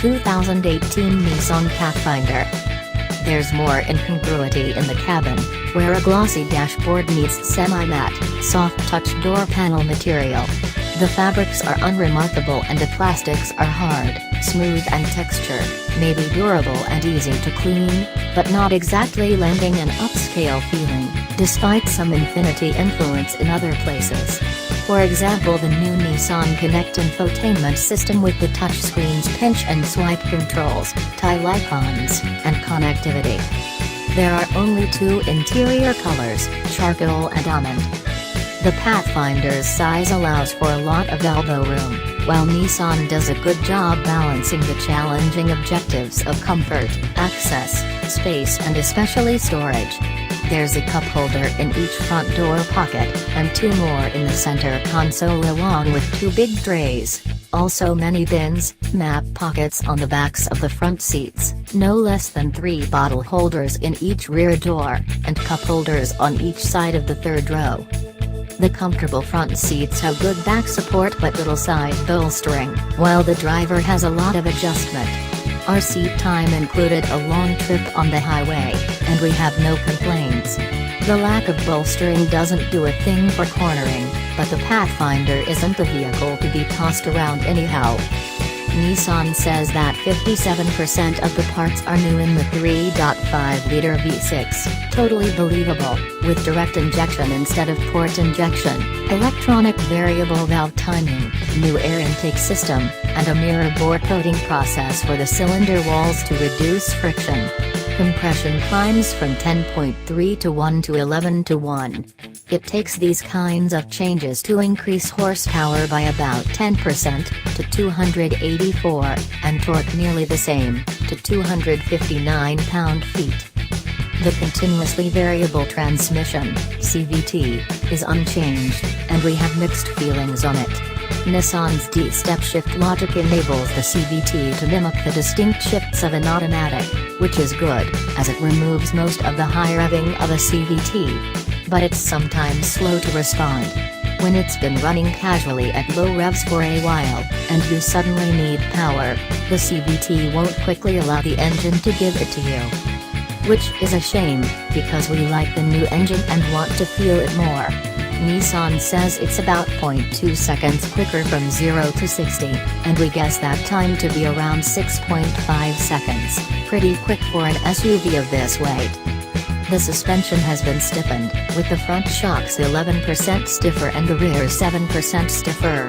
2018 Nissan Pathfinder. There's more incongruity in the cabin, where a glossy dashboard meets semi-matte, soft-touch door panel material. The fabrics are unremarkable and the plastics are hard, smooth and textured, maybe durable and easy to clean, but not exactly lending an upscale feeling, despite some Infiniti influence in other places. For example, the new Nissan Connect infotainment system with the touchscreen's pinch and swipe controls, tile icons, and connectivity. There are only two interior colors, charcoal and almond. The Pathfinder's size allows for a lot of elbow room, while Nissan does a good job balancing the challenging objectives of comfort, access, space and especially storage. There's a cup holder in each front door pocket, and two more in the center console along with two big trays. Also many bins, map pockets on the backs of the front seats, no less than 3 bottle holders in each rear door, and cup holders on each side of the third row. The comfortable front seats have good back support but little side bolstering, while the driver has a lot of adjustment. Our seat time included a long trip on the highway, and we have no complaints. The lack of bolstering doesn't do a thing for cornering, but the Pathfinder isn't the vehicle to be tossed around anyhow. Nissan says that 57% of the parts are new in the 3.5-liter V6, totally believable, with direct injection instead of port injection, electronic variable valve timing, new air intake system, and a mirror bore coating process for the cylinder walls to reduce friction. Compression climbs from 10.3 to 1 to 11 to 1. It takes these kinds of changes to increase horsepower by about 10% to 284, and torque nearly the same, to 259 pound-feet. The continuously variable transmission, CVT, is unchanged, and we have mixed feelings on it. Nissan's D-step shift logic enables the CVT to mimic the distinct shifts of an automatic, which is good, as it removes most of the high revving of a CVT. But it's sometimes slow to respond. When it's been running casually at low revs for a while, and you suddenly need power, the CVT won't quickly allow the engine to give it to you. Which is a shame, because we like the new engine and want to feel it more. Nissan says it's about 0.2 seconds quicker from 0 to 60, and we guess that time to be around 6.5 seconds, pretty quick for an SUV of this weight. The suspension has been stiffened, with the front shocks 11% stiffer and the rear 7% stiffer.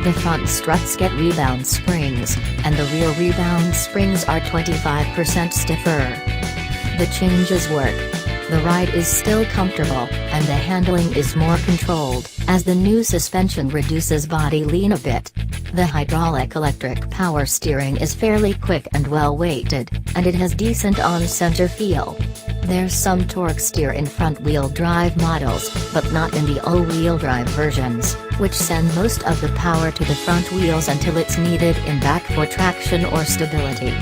The front struts get rebound springs, and the rear rebound springs are 25% stiffer. The changes work. The ride is still comfortable, and the handling is more controlled, as the new suspension reduces body lean a bit. The hydraulic electric power steering is fairly quick and well-weighted, and it has decent on-center feel. There's some torque steer in front-wheel drive models, but not in the all-wheel drive versions, which send most of the power to the front wheels until it's needed in back for traction or stability.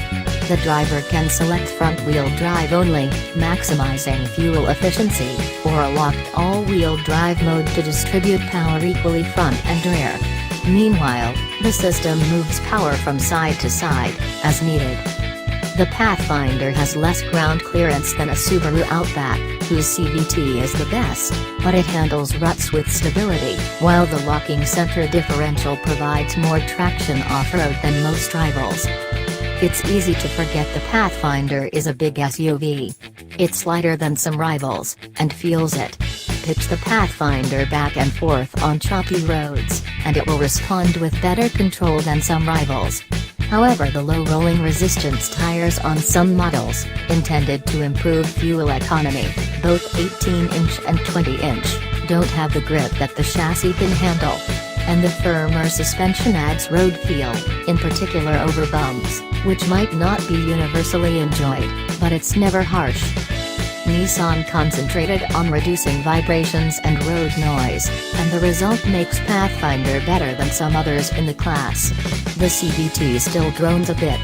The driver can select front-wheel drive only, maximizing fuel efficiency, or a locked all-wheel drive mode to distribute power equally front and rear. Meanwhile, the system moves power from side to side, as needed. The Pathfinder has less ground clearance than a Subaru Outback, whose CVT is the best, but it handles ruts with stability, while the locking center differential provides more traction off-road than most rivals. It's easy to forget the Pathfinder is a big SUV. It's lighter than some rivals, and feels it. Pitch the Pathfinder back and forth on choppy roads, and it will respond with better control than some rivals. However, the low rolling resistance tires on some models, intended to improve fuel economy, both 18-inch and 20-inch, don't have the grip that the chassis can handle. And the firmer suspension adds road feel, in particular over bumps, which might not be universally enjoyed, but it's never harsh. Nissan concentrated on reducing vibrations and road noise, and the result makes Pathfinder better than some others in the class. The CVT still drones a bit.